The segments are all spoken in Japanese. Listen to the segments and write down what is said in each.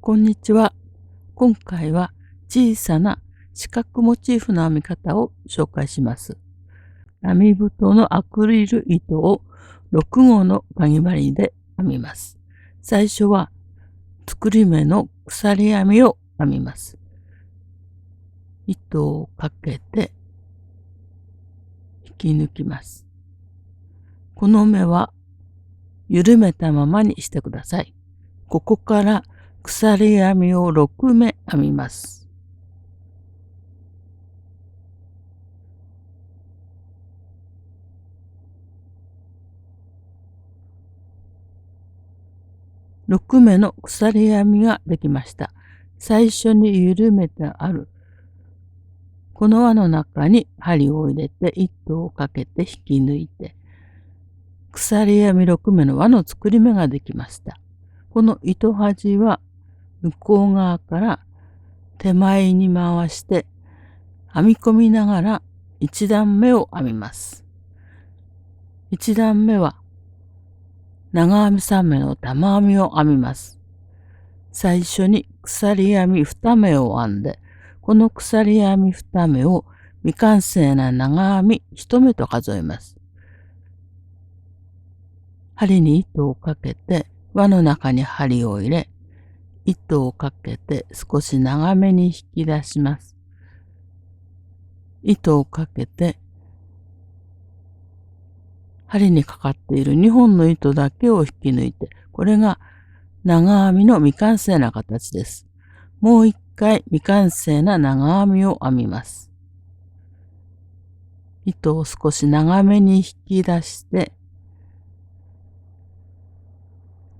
こんにちは。今回は小さな四角モチーフの編み方を紹介します。編み太のアクリル糸を6号のかぎ針で編みます。最初は作り目の鎖編みを編みます。糸をかけて引き抜きます。この目は緩めたままにしてください。ここから鎖編みを6目編みます。6目の鎖編みができました。最初に緩めてあるこの輪の中に針を入れて糸をかけて引き抜いて鎖編み6目の輪の作り目ができました。この糸端は向こう側から手前に回して編み込みながら1段目を編みます。1段目は長編み3目の玉編みを編みます。最初に鎖編み2目を編んで、この鎖編み2目を未完成な長編み1目と数えます。針に糸をかけて輪の中に針を入れ、糸をかけて少し長めに引き出します。糸をかけて針にかかっている2本の糸だけを引き抜いて、これが長編みの未完成な形です。もう一回未完成な長編みを編みます。糸を少し長めに引き出して、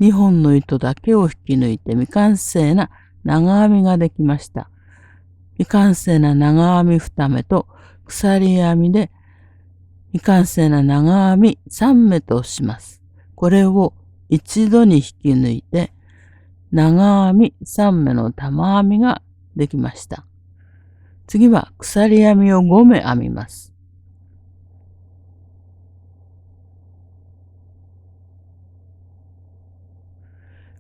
2本の糸だけを引き抜いて未完成な長編みができました。未完成な長編み2目と鎖編みで未完成な長編み3目とします。これを一度に引き抜いて長編み3目の玉編みができました。次は鎖編みを5目編みます。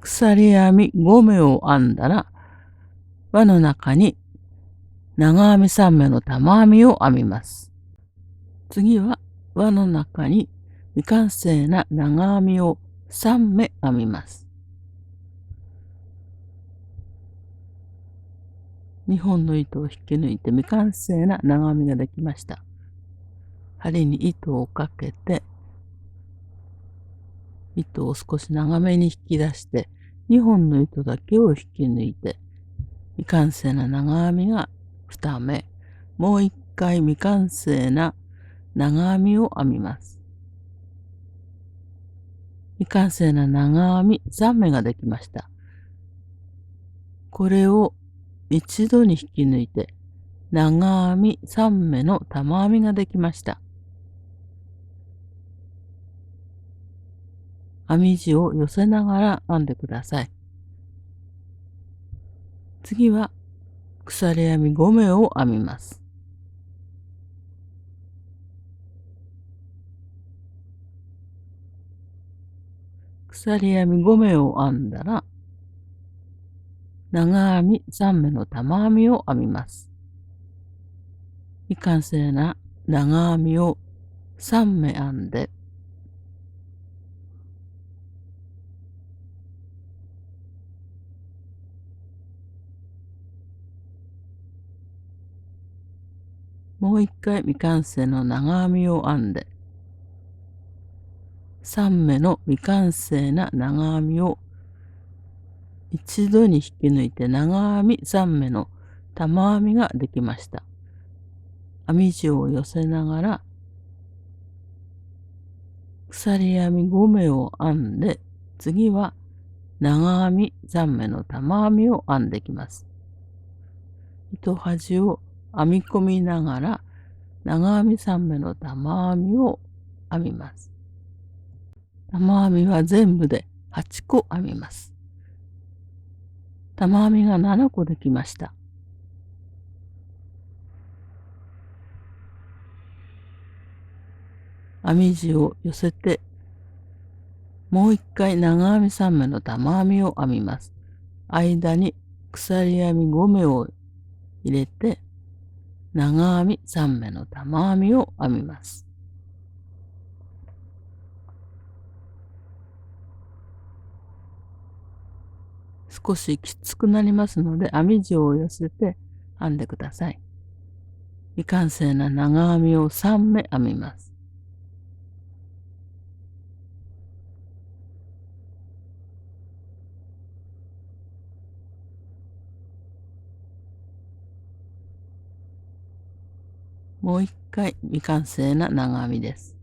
鎖編み5目を編んだら輪の中に長編み3目の玉編みを編みます。次は輪の中に未完成な長編みを3目編みます。2本の糸を引き抜いて未完成な長編みができました。針に糸をかけて糸を少し長めに引き出して2本の糸だけを引き抜いて未完成な長編みが2目、もう1回未完成な長編みを編みます。未完成な長編み3目ができました。これを一度に引き抜いて長編み3目の玉編みができました。編み地を寄せながら編んでください。次は鎖編み5目を編みます。鎖編み5目を編んだら長編み3目の玉編みを編みます。未完成な長編みを3目編んでもう一回未完成の長編みを編んで3目の未完成な長編みを一度に引き抜いて長編み3目の玉編みができました。編み地を寄せながら鎖編み5目を編んで次は長編み3目の玉編みを編んでいきます。糸端を編み込みながら長編み3目の玉編みを編みます。玉編みは全部で8個編みます。玉編みが7個できました。編み地を寄せてもう一回長編み3目の玉編みを編みます。間に鎖編み5目を入れて長編み3目の玉編みを編みます。少しきつくなりますので編み地を寄せて編んでください。未完成な長編みを3目編みます。もう一回未完成な長編みです。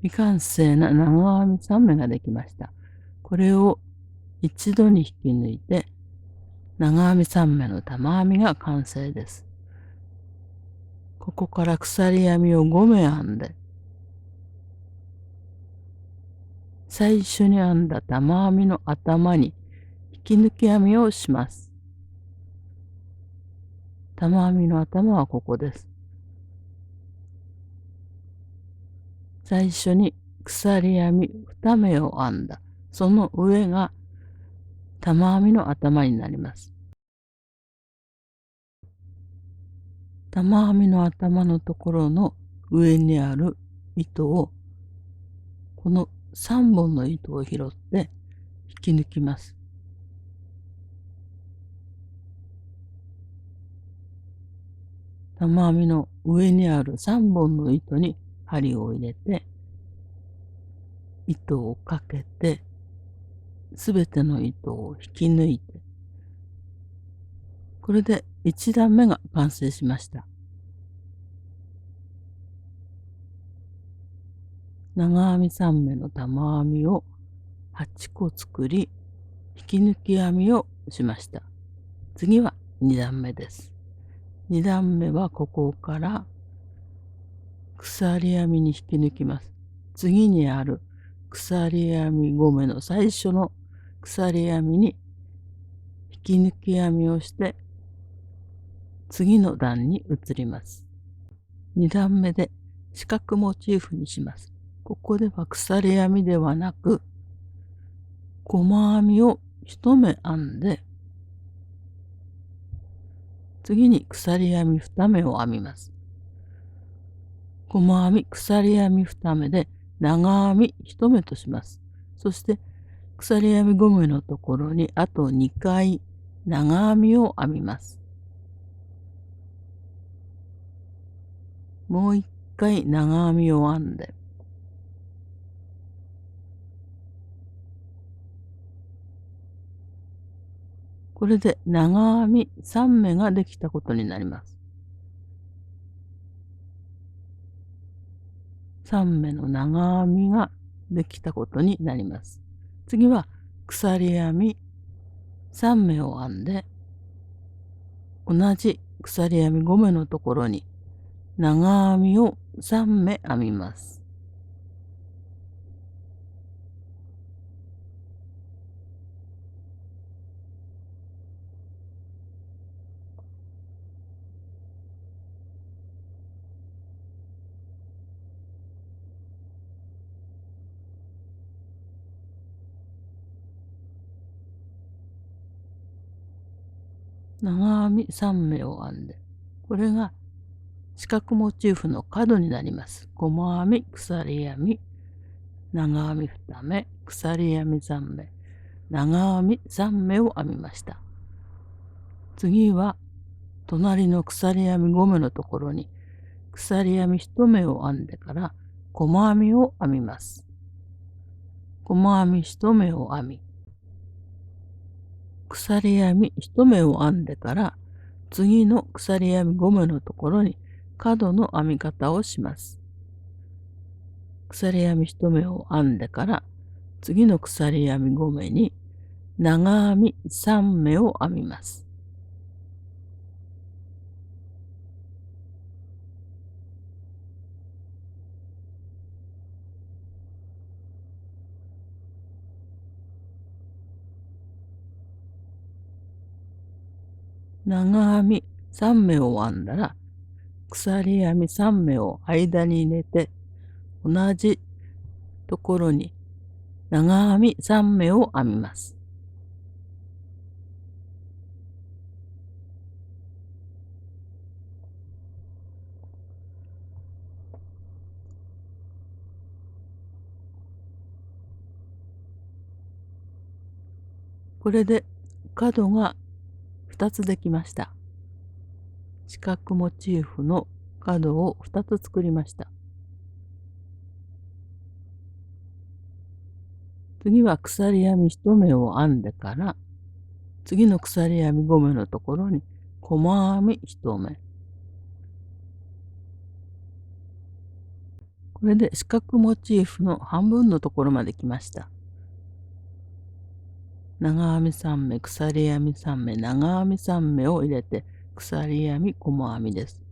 未完成な長編み3目ができました。これを一度に引き抜いて長編み3目の玉編みが完成です。ここから鎖編みを5目編んで、最初に編んだ玉編みの頭に引き抜き編みをします。玉編みの頭はここです。最初に鎖編み2目を編んだ、その上が玉編みの頭になります。玉編みの頭のところの上にある糸を、この3本の糸を拾って引き抜きます。玉編みの上にある3本の糸に針を入れて、糸をかけて、すべての糸を引き抜いて、これで1段目が完成しました。長編み3目の玉編みを8個作り、引き抜き編みをしました。次は2段目です。2段目はここから鎖編みに引き抜きます。次にある鎖編み5目の最初の鎖編みに引き抜き編みをして次の段に移ります。2段目で四角モチーフにします。ここでは鎖編みではなく細編みを1目編んで、次に鎖編み2目を編みます。細編み、鎖編み2目で長編み1目とします。そして鎖編み5目のところにあと2回長編みを編みます。もう1回長編みを編んで、これで長編み3目ができたことになります。3目の長編みができたことになります。次は鎖編み3目を編んで、同じ鎖編み5目のところに長編みを3目編みます。長編み3目を編んで、これが四角モチーフの角になります。細編み、鎖編み、長編み2目、鎖編み3目、長編み3目を編みました。次は隣の鎖編み5目のところに鎖編み1目を編んでから細編みを編みます。細編み1目を編み、鎖編み1目を編んでから次の鎖編み5目のところに角の編み方をします。鎖編み1目を編んでから次の鎖編み5目に長編み3目を編みます。長編み3目を編んだら鎖編み3目を間に入れて同じところに長編み3目を編みます。これで角が2つできました。四角モチーフの角を2つ作りました。次は鎖編み1目を編んでから、次の鎖編み5目のところに細編み1目。これで四角モチーフの半分のところまで来ました。長編み3目、鎖編み3目、長編み3目を入れて鎖編み細編みです。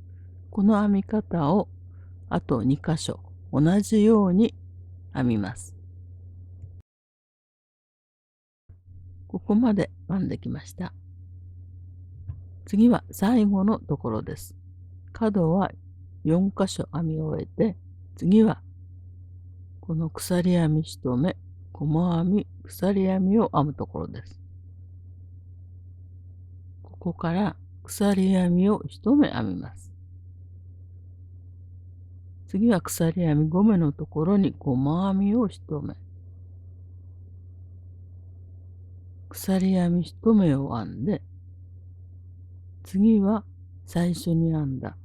この編み方をあと2箇所同じように編みます。ここまで編んできました。次は最後のところです。角は4箇所編み終えて、次はこの鎖編み1目、細編み、鎖編みを編むところです。ここから鎖編みを1目編みます。次は鎖編み5目のところに細編みを1目。鎖編み1目を編んで、次は最初に編んだ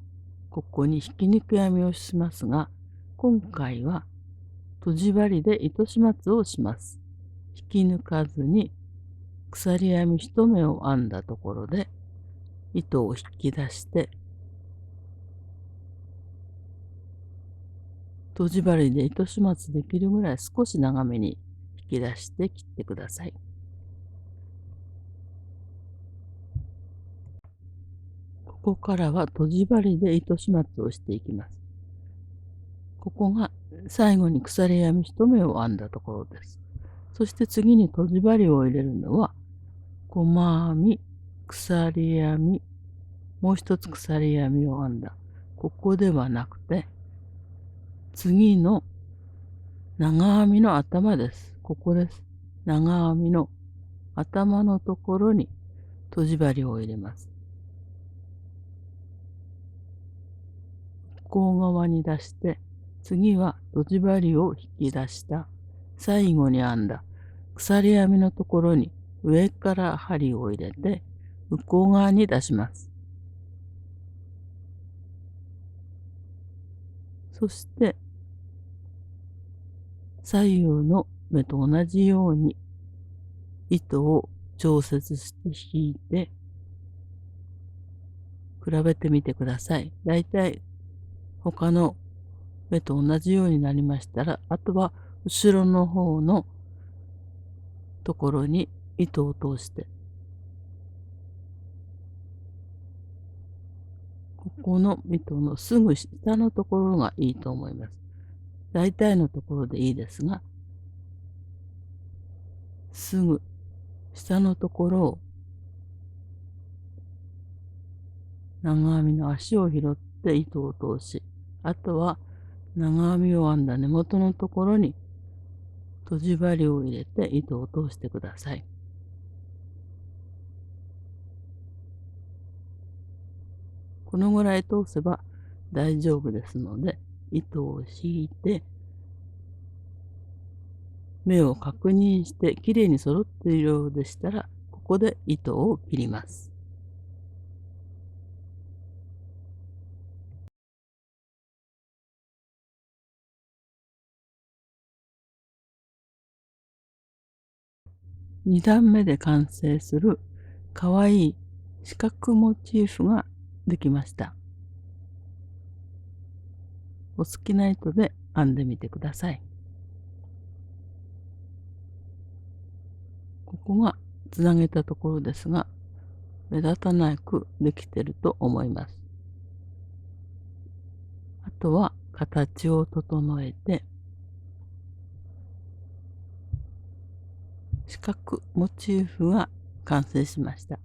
ここに引き抜き編みをしますが、今回はとじ針で糸始末をします。引き抜かずに鎖編み1目を編んだところで糸を引き出して、とじ針で糸始末できるぐらい少し長めに引き出して切ってください。ここからはとじ針で糸始末をしていきます。ここが最後に鎖編み1目を編んだところです。そして次にとじ針を入れるのは細編み、鎖編み、もう一つ鎖編みを編んだ。ここではなくて、次の長編みの頭です。ここです。長編みの頭のところにとじ針を入れます。向こう側に出して、次はとじ針を引き出した最後に編んだ鎖編みのところに上から針を入れて向こう側に出します。そして左右の目と同じように糸を調節して引いて比べてみてください。だいたい他の目と同じようになりましたら、あとは後ろの方のところに糸を通して、ここの糸のすぐ下のところがいいと思います。大体のところでいいですが、すぐ下のところを長編みの足を拾って糸を通し、あとは長編みを編んだ根元のところにとじ針を入れて糸を通してください。このぐらい通せば大丈夫ですので、糸を引いて目を確認してきれいに揃っているようでしたら、ここで糸を切ります。2段目で完成するかわいい四角モチーフができました。お好きな糸で編んでみてください。ここがつなげたところですが、目立たなくできてると思います。あとは形を整えて、四角モチーフが完成しました。